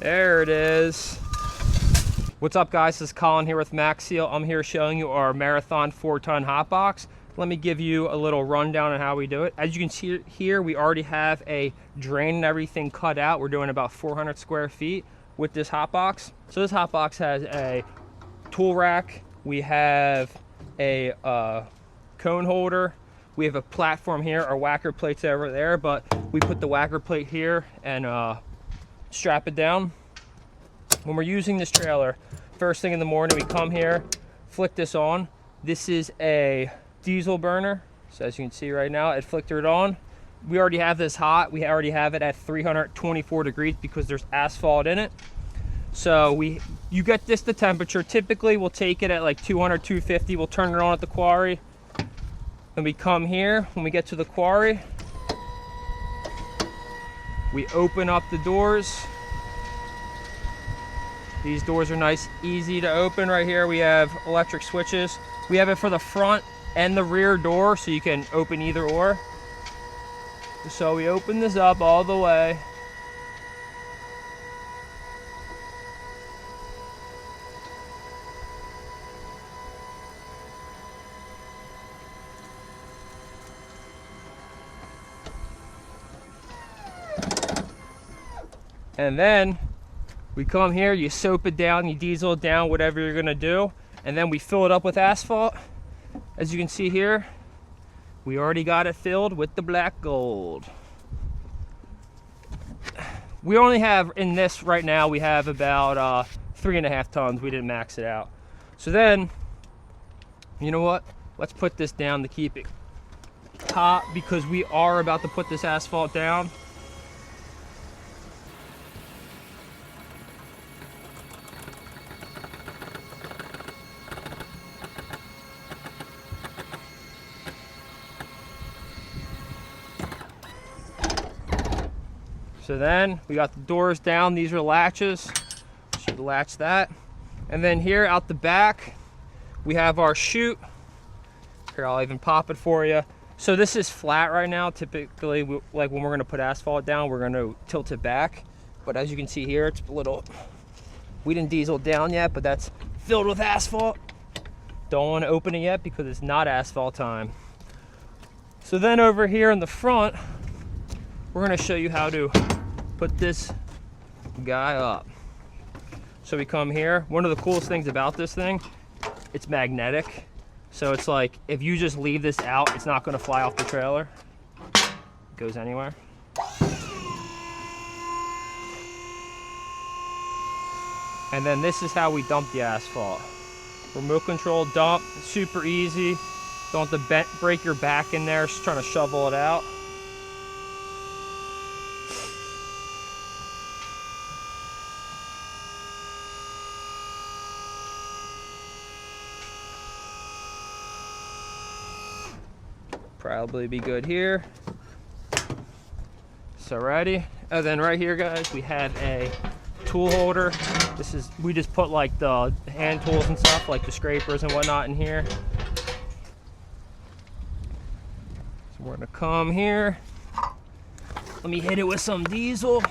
There it is. What's up, guys? This is Colin here with Max Seal. I'm here showing you our Marathon 4-ton hot box. Let me give you a little rundown on how we do it. As you can see here, we already have a drain and everything cut out. We're doing about 400 square feet with this hot box. So this hot box has a tool rack. We have a cone holder. We have a platform here. Our whacker plate's over there, but we put the whacker plate here and strap it down. When we're using this trailer, first thing in the morning, we come here, flick this on. This is a diesel burner. So as you can see right now, it flickered on. We already have this hot. We already have it at 324 degrees because there's asphalt in it. So you get this the temperature. Typically, we'll take it at like 200, 250. We'll turn it on at the quarry. Then we come here. When we get to the quarry, we open up the doors. These doors are nice, easy to open. Right here we have electric switches. We have it for the front and the rear door, so you can open either or. So we open this up all the way. And then we come here, you soap it down, you diesel it down, whatever you're gonna do. And then we fill it up with asphalt. As you can see here, we already got it filled with the black gold. We only have, in this right now, we have about 3.5 tons. We didn't max it out. So then, you know what? Let's put this down to keep it hot because we are about to put this asphalt down. So then we got the doors down. These are latches. Should latch that. And then here out the back, we have our chute. Here, I'll even pop it for you. So this is flat right now. Typically, like when we're gonna put asphalt down, we're gonna tilt it back. But as you can see here, it's a little, we didn't diesel down yet, but that's filled with asphalt. Don't wanna open it yet because it's not asphalt time. So then over here in the front, we're gonna show you how to put this guy up. So we come here. One of the coolest things about this thing, it's magnetic. So it's like, if you just leave this out, it's not gonna fly off the trailer. It goes anywhere. And then this is how we dump the asphalt. Remote control dump, super easy. Don't have to break your back in there, just trying to shovel it out. Probably be good here. So ready. And then right here, guys, we have a tool holder. This is, we just put like the hand tools and stuff, like the scrapers and whatnot in here. So we're gonna come here. Let me hit it with some diesel.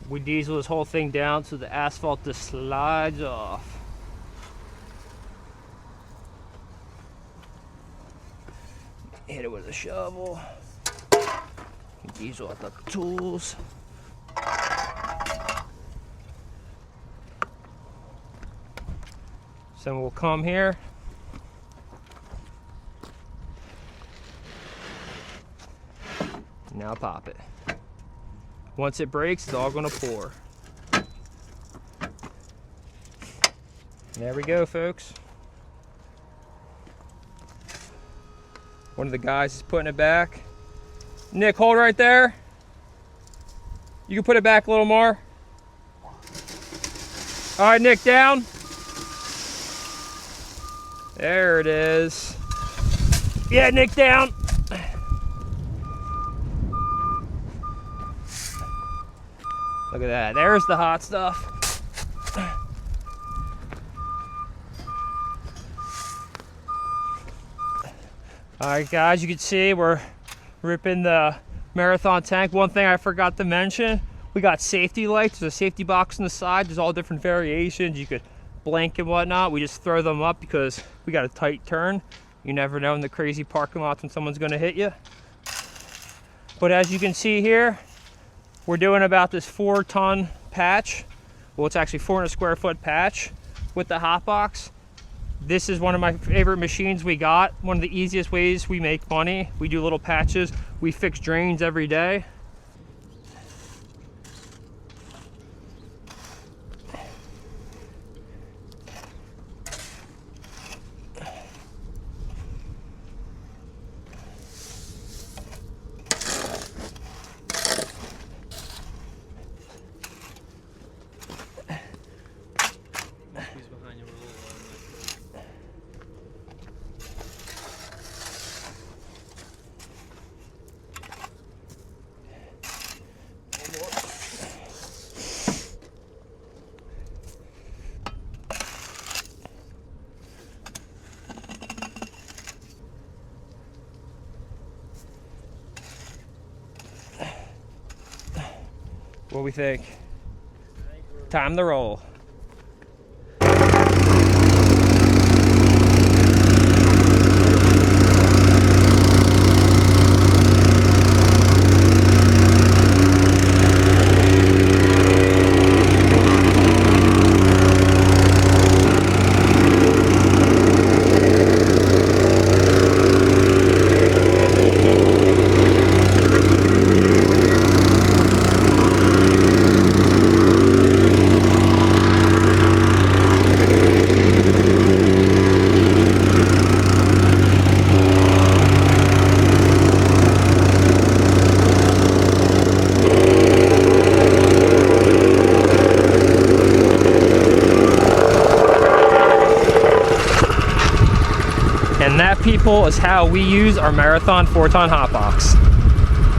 We diesel this whole thing down so the asphalt just slides off. Hit it with a shovel. Diesel out the tools. So we'll come here. Now pop it. Once it breaks, it's all gonna pour. There we go, folks. One of the guys is putting it back. Nick, hold right there. You can put it back a little more. All right, Nick, down. There it is. Yeah, Nick, down. Look at that. There's the hot stuff. All right, guys, you can see we're ripping the Marathon tank. One thing I forgot to mention, we got safety lights. There's a safety box on the side. There's all different variations. You could blink and whatnot. We just throw them up because we got a tight turn. You never know in the crazy parking lots when someone's gonna hit you. But as you can see here, we're doing about this 4-ton patch. Well, it's actually 400 square foot patch with the hot box. This is one of my favorite machines we got. One of the easiest ways we make money. We do little patches. We fix drains every day. What we think? Time to roll. And that, people, is how we use our Marathon 4-ton hot box.